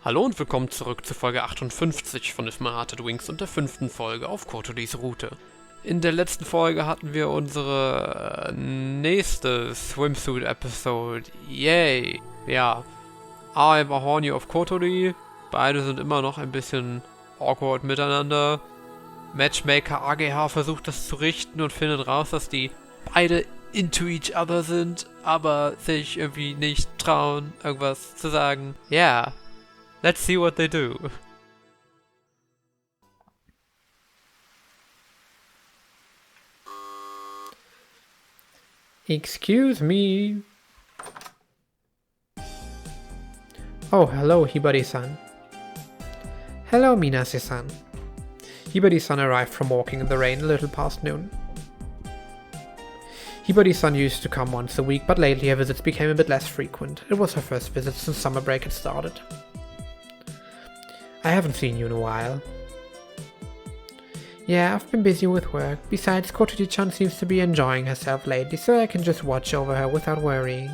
Hallo und willkommen zurück zu Folge 58 von If My Heart Had Wings und der 5. Folge auf Kotoris Route. In der letzten Folge hatten wir unsere nächste Swimsuit-Episode. Yay! Ja, I'm a horny of Kotori. Beide sind immer noch ein bisschen awkward miteinander. Matchmaker AGH versucht das zu richten und findet raus, dass die beide into each other sind, aber sich irgendwie nicht trauen, irgendwas zu sagen. Ja. Let's see what they do. Excuse me. Oh, hello, Hibari-san. Hello, Minase-san. Hibari-san arrived from walking in the rain a little past noon. Hibari-san used to come once a week, but lately her visits became a bit less frequent. It was her first visit since summer break had started. I haven't seen you in a while. Yeah, I've been busy with work. Besides, Kotori-chan seems to be enjoying herself lately, so I can just watch over her without worrying.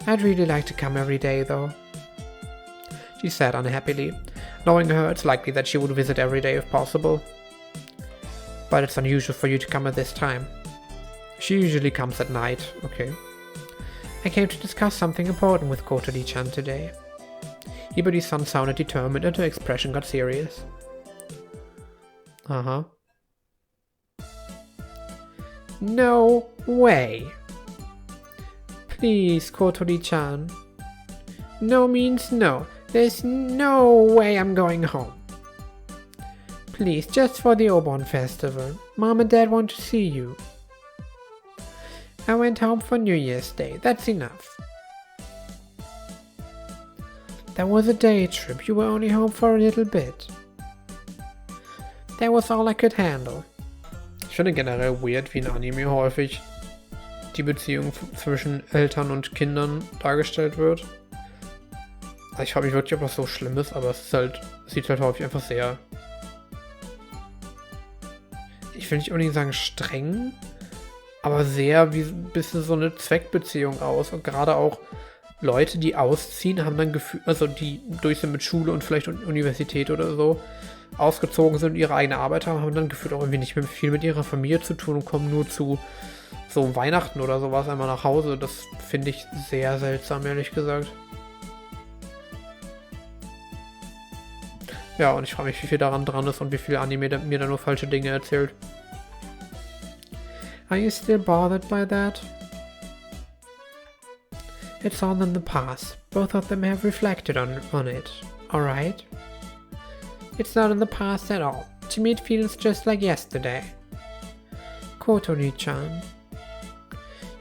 I'd really like to come every day, though, she said unhappily. Knowing her, it's likely that she would visit every day if possible. But it's unusual for you to come at this time. She usually comes at night, okay. I came to discuss something important with Kotori-chan today. Hibari-san sounded determined and her expression got serious. Uh-huh. No way! Please, Kotori-chan. No means no. There's no way I'm going home. Please, just for the Obon festival. Mom and Dad want to see you. I went home for New Year's Day. That's enough. That was a day trip. You were only home for a little bit. That was all I could handle. Ich finde generell weird, wie in Anime häufig die Beziehung zwischen Eltern und Kindern dargestellt wird. Also ich frage mich wirklich, ob das so schlimm ist, aber es ist halt, sieht halt häufig einfach sehr, ich will nicht unbedingt sagen streng, aber sehr wie ein bisschen so eine Zweckbeziehung aus. Und gerade auch Leute, die ausziehen, haben dann Gefühl, also die durch sind mit Schule und vielleicht Universität oder so ausgezogen sind und ihre eigene Arbeit haben, haben dann gefühlt auch irgendwie nicht mehr viel mit ihrer Familie zu tun und kommen nur zu so Weihnachten oder sowas einmal nach Hause. Das finde ich sehr seltsam, ehrlich gesagt. Ja, und ich frage mich, wie viel daran dran ist und wie viel Anime mir da nur falsche Dinge erzählt. Are you still bothered by that? It's all in the past. Both of them have reflected on it, alright? It's not in the past at all. To me it feels just like yesterday. Kotori-chan.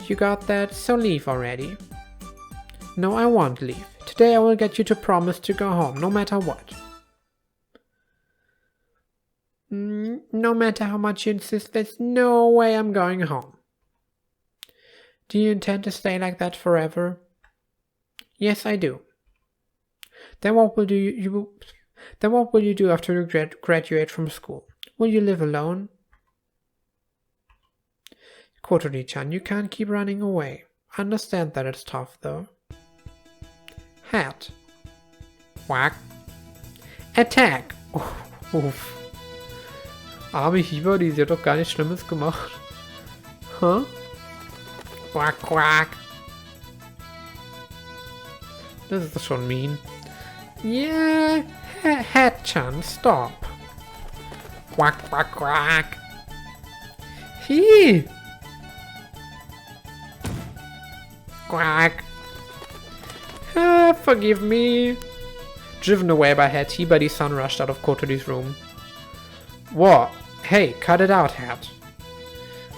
You got that, so leave already. No, I won't leave. Today I will get you to promise to go home, no matter what. No matter how much you insist, there's no way I'm going home. Do you intend to stay like that forever? Yes, I do. Then what will you do after you graduate from school? Will you live alone? Kotori-chan, you can't keep running away. I understand that it's tough, though. Hat. Whack. Attack. Uff. Arme Hibari, sie hat doch gar nichts Schlimmes gemacht. Huh? Quack, quack. Das ist schon mean. Yeah, Hat-chan, stop. Quack, quack, quack. He. Quack. Forgive me. Driven away by Hat, Hibari-san rushed out of Kotori's room. What? Hey, cut it out, Hat.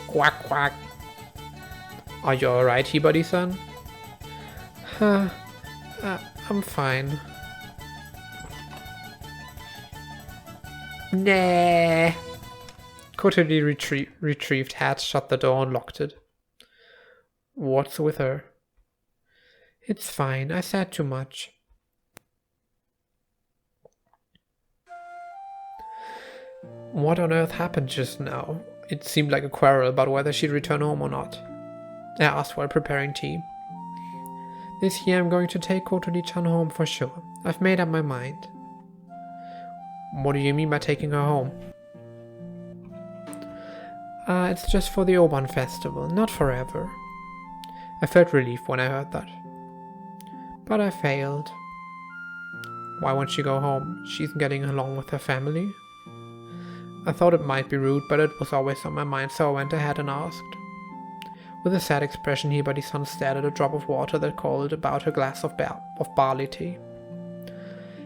Quack, quack. Are you alright, Hibari-san? I'm fine. Nah. Kotori retrieved Hat, shut the door and locked it. What's with her? It's fine, I said too much. What on earth happened just now? It seemed like a quarrel about whether she'd return home or not. I asked while preparing tea. This year I'm going to take Kotori-chan home for sure. I've made up my mind. What do you mean by taking her home? It's just for the Oban festival, not forever. I felt relief when I heard that. But I failed. Why won't she go home? She's getting along with her family. I thought it might be rude, but it was always on my mind, so I went ahead and asked. With a sad expression, Hibari-san stared at a drop of water that called about her glass of barley tea.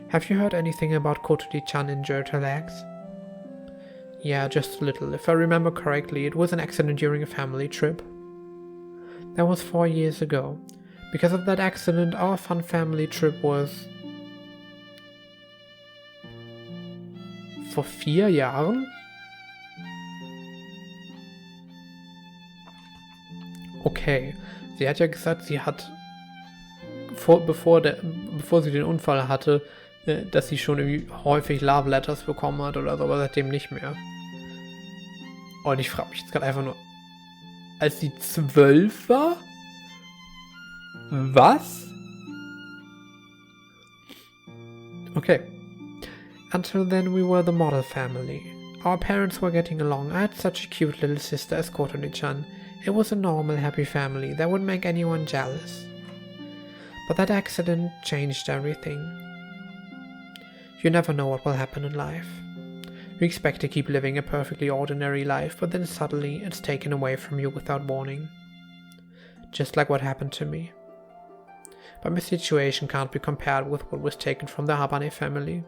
Have you heard anything about Kotori-chan injured her legs? Yeah, just a little. If I remember correctly, it was an accident during a family trip. That was 4 years ago. Because of that accident, our fun family trip was... Vor 4 Jahren? Okay, sie hat ja gesagt, sie hat, bevor sie den Unfall hatte, dass sie schon irgendwie häufig Love Letters bekommen hat oder so, aber seitdem nicht mehr. Und ich frage mich jetzt gerade einfach nur, als sie 12 war? Was? Okay. Until then we were the model family. Our parents were getting along. I had such a cute little sister as Kotori-chan. It was a normal, happy family that would make anyone jealous. But that accident changed everything. You never know what will happen in life. You expect to keep living a perfectly ordinary life, but then suddenly it's taken away from you without warning. Just like what happened to me. But my situation can't be compared with what was taken from the Habane family.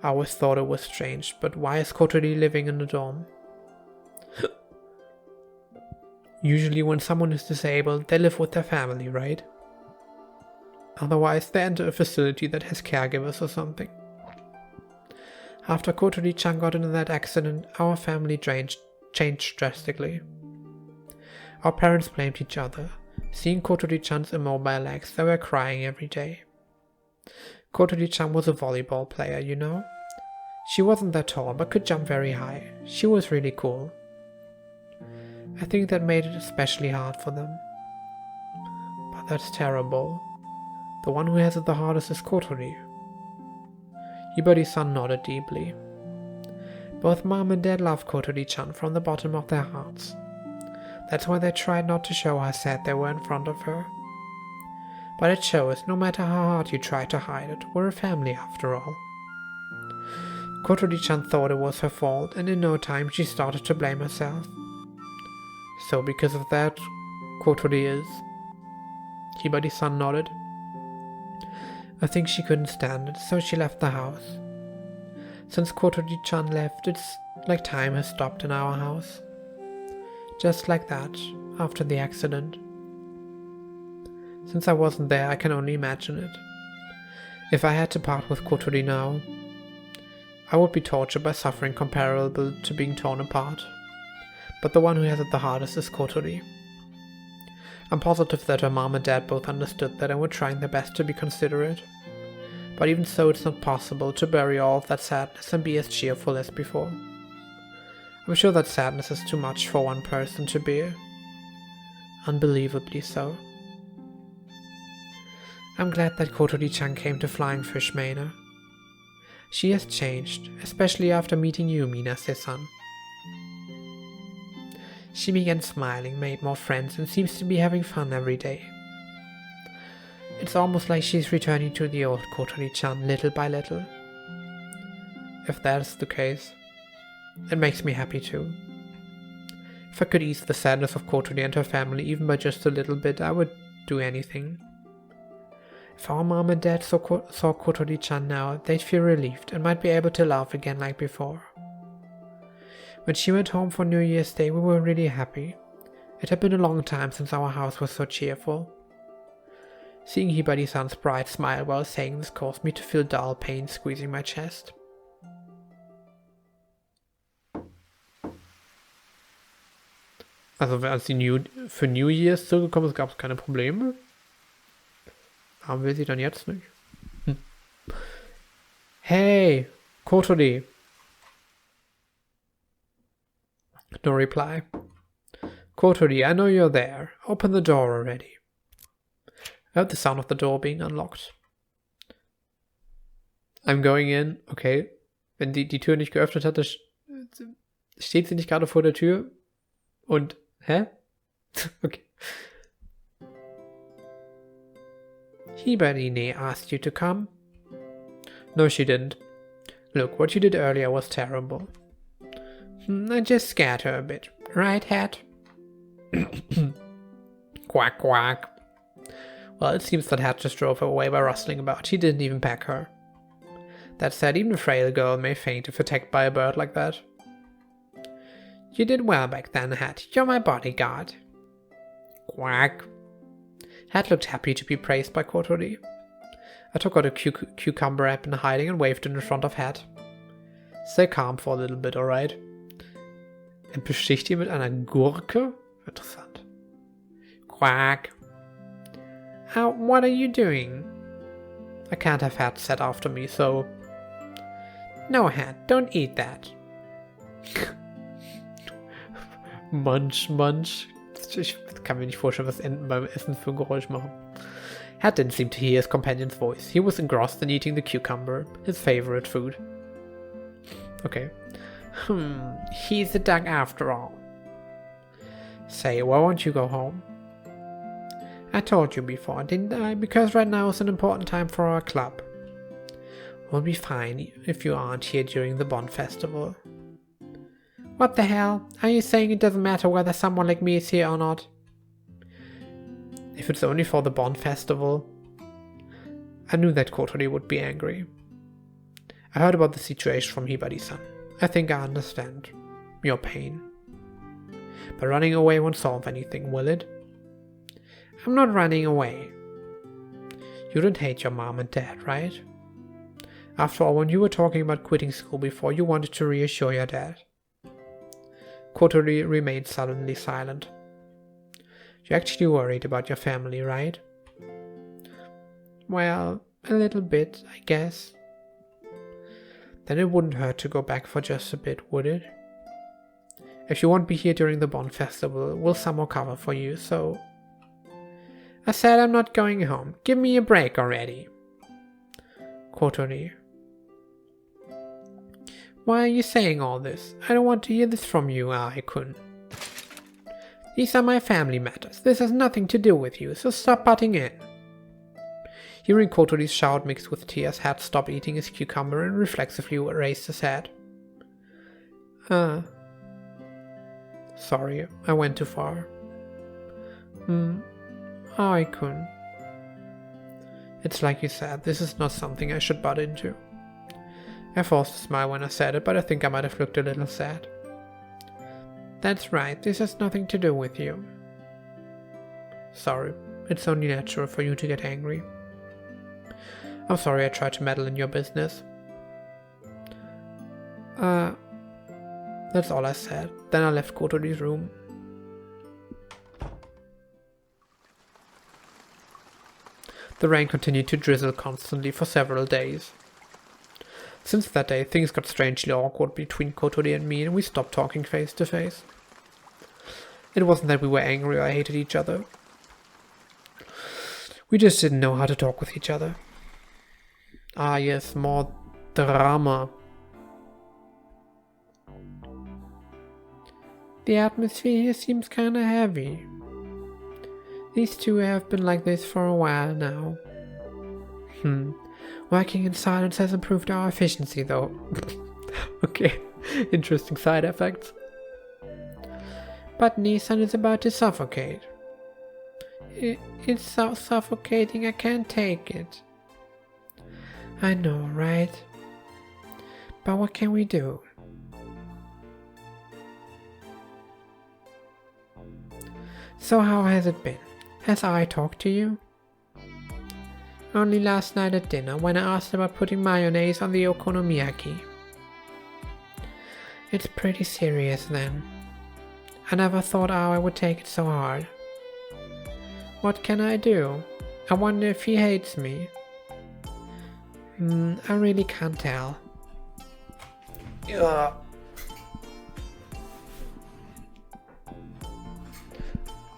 I always thought it was strange, but why is Kotori living in a dorm? Usually when someone is disabled, they live with their family, right? Otherwise, they enter a facility that has caregivers or something. After Kotori-chan got into that accident, our family changed drastically. Our parents blamed each other. Seeing Kotori-chan's immobile legs, they were crying every day. Kotori-chan was a volleyball player, you know? She wasn't that tall, but could jump very high. She was really cool. I think that made it especially hard for them. But that's terrible. The one who has it the hardest is Kotori. Hibari-san nodded deeply. Both mom and dad loved Kotori-chan from the bottom of their hearts. That's why they tried not to show how sad they were in front of her. But it shows, no matter how hard you try to hide it, we're a family after all. Kotori-chan thought it was her fault, and in no time she started to blame herself. So because of that, Kotori is... Hibari-san nodded. I think she couldn't stand it, so she left the house. Since Kotori-chan left, it's like time has stopped in our house. Just like that, after the accident. Since I wasn't there, I can only imagine it. If I had to part with Kotori now, I would be tortured by suffering comparable to being torn apart. But the one who has it the hardest is Kotori. I'm positive that her mom and dad both understood that and were trying their best to be considerate. But even so, it's not possible to bury all of that sadness and be as cheerful as before. I'm sure that sadness is too much for one person to bear. Unbelievably so. I'm glad that Kotori-chan came to Flying Fish Manor. She has changed, especially after meeting you, Minase-san. She began smiling, made more friends, and seems to be having fun every day. It's almost like she's returning to the old Kotori-chan little by little. If that's the case, it makes me happy too. If I could ease the sadness of Kotori and her family even by just a little bit, I would do anything. If our mom and dad saw Kotori-chan now, they'd feel relieved and might be able to laugh again like before. When she went home for New Year's Day, we were really happy. It had been a long time since our house was so cheerful. Seeing Hibari-san's bright smile while saying this caused me to feel dull pain squeezing my chest. Also als sie für New Year's zurückgekommen ist, gab es keine Probleme. Haben wir sie dann jetzt nicht? Hey, Kotori. No reply. Kotori, I know you're there. Open the door already. I heard the sound of the door being unlocked. I'm going in. Okay. Wenn die Tür nicht geöffnet hatte, steht sie nicht gerade vor der Tür. Und, hä? Okay. Hiberine asked you to come? No, she didn't. Look, what you did earlier was terrible. I just scared her a bit. Right, Hat? Quack, quack. Well, it seems that Hat just drove her away by rustling about. He didn't even peck her. That said, even a frail girl may faint if attacked by a bird like that. You did well back then, Hat. You're my bodyguard. Quack. Hat looked happy to be praised by Kotori. I took out a cucumber app in hiding and waved it in front of Hat. Stay calm for a little bit, alright? Besticht ihn mit einer Gurke? Interessant. Quack. What are you doing? I can't have Hat set after me, so... No, Hat, don't eat that. Munch, munch. Ich kann mir nicht vorstellen, was Enten beim Essen für ein Geräusch machen. Hat didn't seem to hear his companion's voice. He was engrossed in eating the cucumber, his favorite food. Okay. He's a duck after all. Say, why won't you go home? I told you before, didn't I? Because right now is an important time for our club. We'll be fine if you aren't here during the Bond Festival. What the hell? Are you saying it doesn't matter whether someone like me is here or not? If it's only for the Bond Festival... I knew that Kotori would be angry. I heard about the situation from Hibari-san. I think I understand your pain. But running away won't solve anything, will it? I'm not running away. You don't hate your mom and dad, right? After all, when you were talking about quitting school before, you wanted to reassure your dad. Kotori remained sullenly silent. You're actually worried about your family, right? Well, a little bit, I guess. Then it wouldn't hurt to go back for just a bit, would it? If you won't be here during the Bond Festival, we'll somehow cover for you, so... I said I'm not going home. Give me a break already. Kotori. Why are you saying all this? I don't want to hear this from you, Aoi-kun. These are my family matters. This has nothing to do with you, so stop butting in. Hearing Kotori's shout mixed with tears, Hat stopped eating his cucumber and reflexively raised his head. Sorry, I went too far. Aoi-kun. It's like you said, this is not something I should butt into. I forced a smile when I said it, but I think I might have looked a little sad. That's right, this has nothing to do with you. Sorry, it's only natural for you to get angry. I'm sorry I tried to meddle in your business. That's all I said. Then I left Kotori's room. The rain continued to drizzle constantly for several days. Since that day, things got strangely awkward between Kotori and me, and we stopped talking face to face. It wasn't that we were angry or hated each other. We just didn't know how to talk with each other. Ah yes, more drama. The atmosphere here seems kinda heavy. These two have been like this for a while now. Working in silence has improved our efficiency though. Okay, interesting side effects. But Nissan is about to suffocate. It's so suffocating, I can't take it. I know, right? But what can we do? So how has it been? Has I talked to you? Only last night at dinner, when I asked about putting mayonnaise on the okonomiyaki. It's pretty serious then. I never thought I would take it so hard. What can I do? I wonder if he hates me. I really can't tell. Ugh.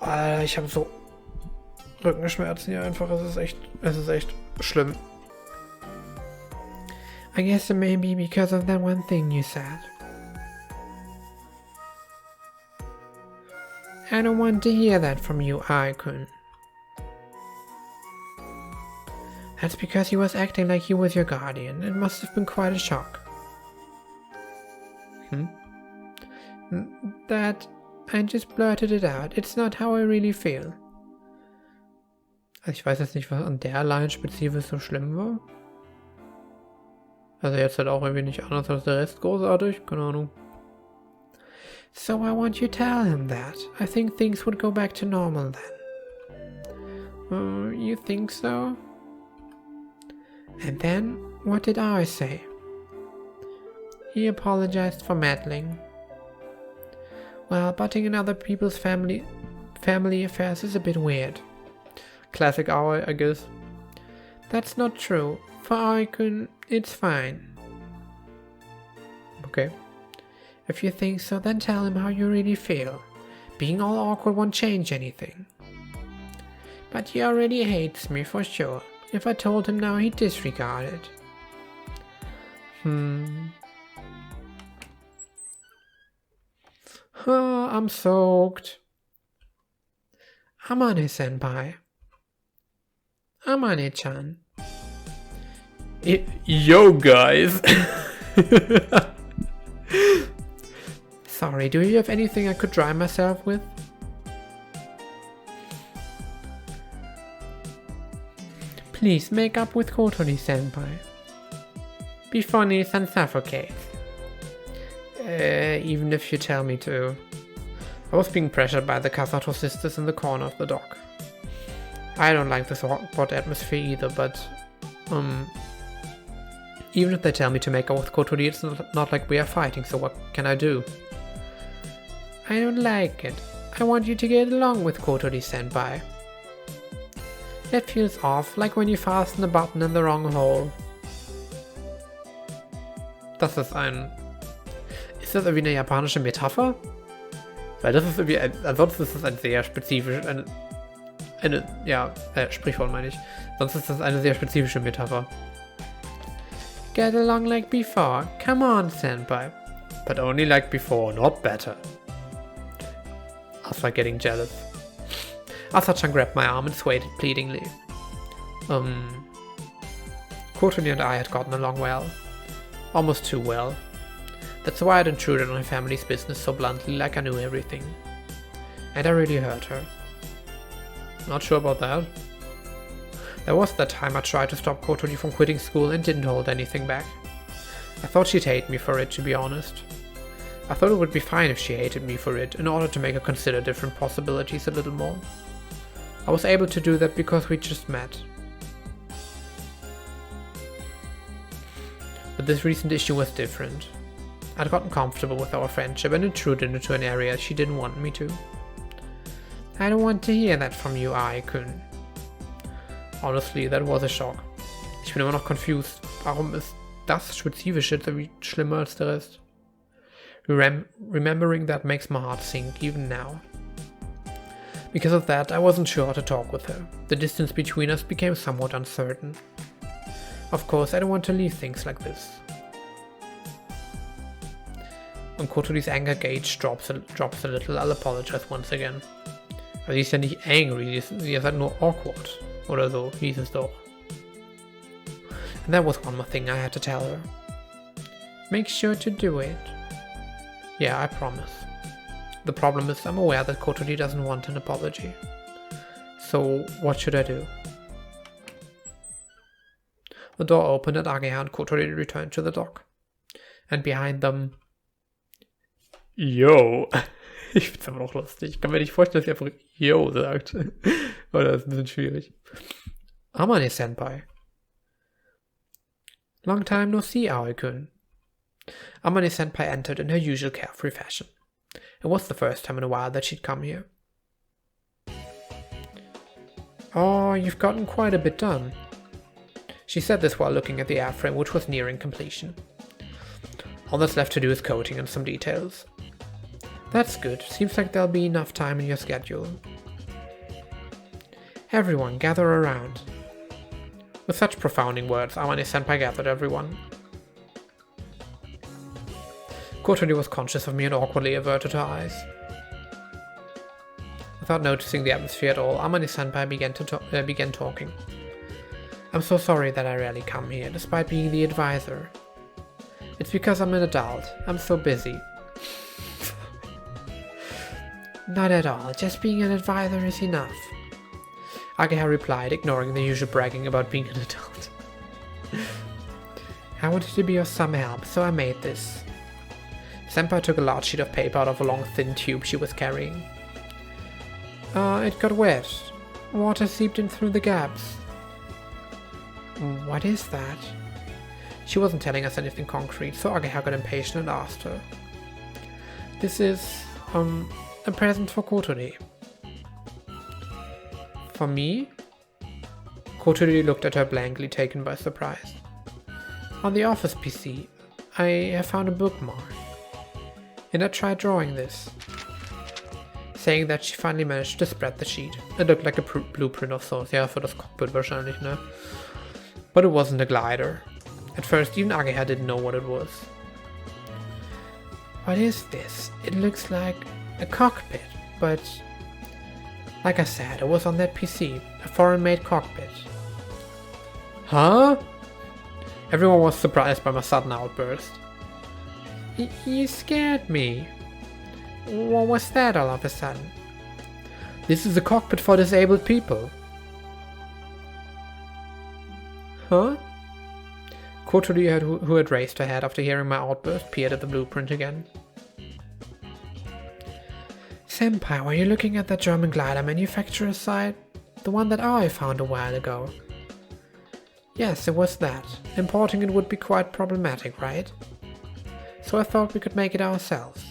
Alter, ich habe so Rückenschmerzen hier einfach. Es ist echt schlimm. I guess it may be because of that one thing you said. I don't want to hear that from you, Aikun. That's because he was acting like he was your guardian. It must have been quite a shock. That I just blurted it out. It's not how I really feel. Also ich weiß jetzt nicht, was an der Line spezifisch so schlimm war. Also jetzt halt auch irgendwie nicht anders als der Rest großartig. Keine Ahnung. So I want you to tell him that. I think things would go back to normal then. You think so? And then, what did I say? He apologized for meddling. Well, butting in other people's family affairs is a bit weird. Classic Aoi, I guess. That's not true. For Aikun, it's fine. Okay. If you think so, then tell him how you really feel. Being all awkward won't change anything. But he already hates me for sure. If I told him now, he'd disregard it. Oh, I'm soaked. Amane-senpai. Amane-chan. Yo, guys. Sorry, do you have anything I could dry myself with? Please make up with Kotori-senpai. Be funny and suffocate. Even if you tell me to. I was being pressured by the Kasato sisters in the corner of the dock. I don't like this awkward atmosphere either, but even if they tell me to make up with Kotori, it's not like we are fighting, so what can I do? I don't like it. I want you to get along with Kotori-senpai. That feels off, like when you fasten a button in the wrong hole. Ist das irgendwie eine japanische Metapher? Weil das ist irgendwie, ansonsten ist das ein sehr spezifisches, Sprichwort meine ich. Sonst ist das eine sehr spezifische Metapher. Get along like before. Come on, senpai. But only like before, not better. Asa getting jealous. Asa-chan grabbed my arm and swayed it pleadingly. Kotori and I had gotten along well. Almost too well. That's why I'd intruded on her family's business so bluntly, like I knew everything. And I really hurt her. Not sure about that. There was that time I tried to stop Kotori from quitting school and didn't hold anything back. I thought she'd hate me for it, to be honest. I thought it would be fine if she hated me for it, in order to make her consider different possibilities a little more. I was able to do that because we just met. But this recent issue was different. I'd gotten comfortable with our friendship and intruded into an area she didn't want me to. I don't want to hear that from you, Aikun. Honestly, that was a shock. Ich bin immer noch confused. Warum ist das Spezifische schlimmer als der Rest? Remembering that makes my heart sink, even now. Because of that, I wasn't sure how to talk with her. The distance between us became somewhat uncertain. Of course, I don't want to leave things like this. When Kotori's anger gauge drops a little, I'll apologize once again. Also sie ist ja nicht angry, sie ist halt nur awkward. Oder so, hieß es doch. And that was one more thing I had to tell her. Make sure to do it. Yeah, I promise. The problem is I'm aware that Kotori doesn't want an apology. So, what should I do? The door opened and Agea and Kotori returned to the dock. And behind them... Yo! Ich find's aber noch lustig. Ich kann mir nicht vorstellen, dass sie einfach Yo sagt. Oder das ist ein bisschen schwierig. Amane-senpai. Long time no see, Aoi-kun. Amane-senpai entered in her usual carefree fashion. It was the first time in a while that she'd come here. Oh, you've gotten quite a bit done. She said this while looking at the airframe, which was nearing completion. All that's left to do is coating and some details. That's good. Seems like there'll be enough time in your schedule. Everyone, gather around. With such profounding words, Amane-senpai gathered everyone. Kotori was conscious of me and awkwardly averted her eyes. Without noticing the atmosphere at all, Amane-senpai began talking. I'm so sorry that I rarely come here, despite being the advisor. It's because I'm an adult. I'm so busy. Not at all. Just being an advisor is enough. Ageha replied, ignoring the usual bragging about being an adult. I wanted to be of some help, so I made this. Senpai took a large sheet of paper out of a long thin tube she was carrying. It got wet. Water seeped in through the gaps. What is that? She wasn't telling us anything concrete, so Ageha got impatient and asked her. This is, a present for Kotori. For me? Kotori looked at her blankly, taken by surprise. On the office PC, I have found a bookmark. And I tried drawing this. Saying that, she finally managed to spread the sheet. It looked like a blueprint of sorts, ja, für das Cockpit wahrscheinlich, ne? But it wasn't a glider. At first, even Ageha didn't know what it was. What is this? It looks like a cockpit, but like I said, it was on that PC, a foreign-made cockpit. Huh? Everyone was surprised by my sudden outburst. You scared me. What was that all of a sudden? This is a cockpit for disabled people. Huh? Kotori, who had raised her head after hearing my outburst, peered at the blueprint again. Senpai, were you looking at that German glider manufacturer site? The one that I found a while ago? Yes, it was that. Importing it would be quite problematic, right? So I thought we could make it ourselves.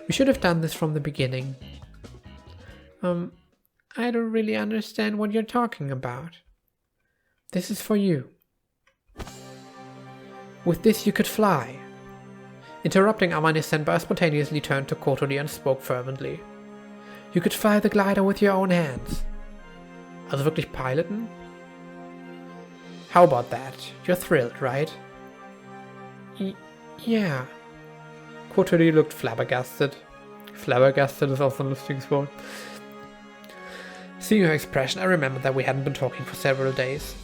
We should have done this from the beginning. I don't really understand what you're talking about. This is for you. With this you could fly. Interrupting, Amane-senpai spontaneously turned to Kotori and spoke fervently. You could fly the glider with your own hands. Also wirklich piloten? How about that? You're thrilled, right? Yeah. Kotori looked flabbergasted. Flabbergasted is also ein lustiges Wort. Seeing her expression, I remembered that we hadn't been talking for several days.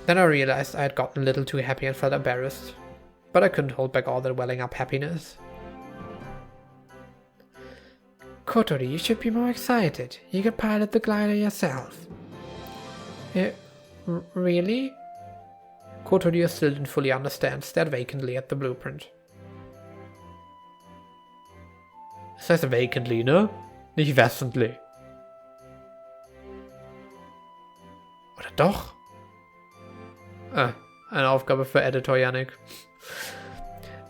Then I realized I had gotten a little too happy and felt embarrassed. But I couldn't hold back all that welling up happiness. Kotori, you should be more excited. You could pilot the glider yourself. Really? Kotori, who still didn't fully understand, stared vacantly at the blueprint. Das heißt vacantly, ne? Nicht westentlich. Oder doch? Eine Aufgabe für Editor Yannick.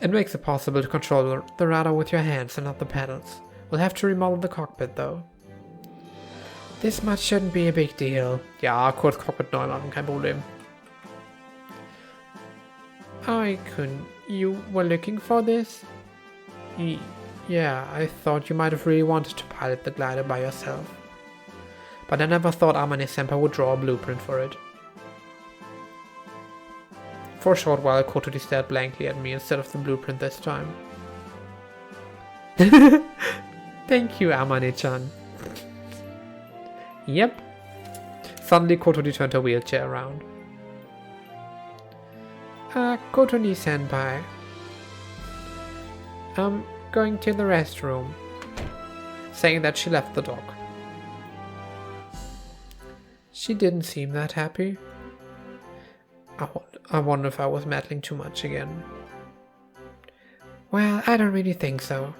It makes it possible to control the rudder with your hands and not the pedals. We'll have to remodel the cockpit though. This much shouldn't be a big deal. Ja, kurz Cockpit neu machen, kein Problem. Icon, you were looking for this? Yeah, I thought you might have really wanted to pilot the glider by yourself. But I never thought Amane-senpai would draw a blueprint for it. For a short while, Kotori stared blankly at me instead of the blueprint this time. Thank you, Amane-chan. Yep. Suddenly, Kotori turned her wheelchair around. Kotori-senpai. I'm going to the restroom. Saying that, she left the dock. She didn't seem that happy. I wonder if I was meddling too much again. Well, I don't really think so.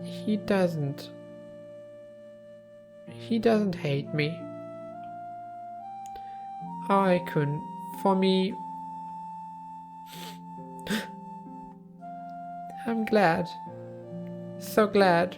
He doesn't hate me. I couldn't. For me... I'm glad. So glad.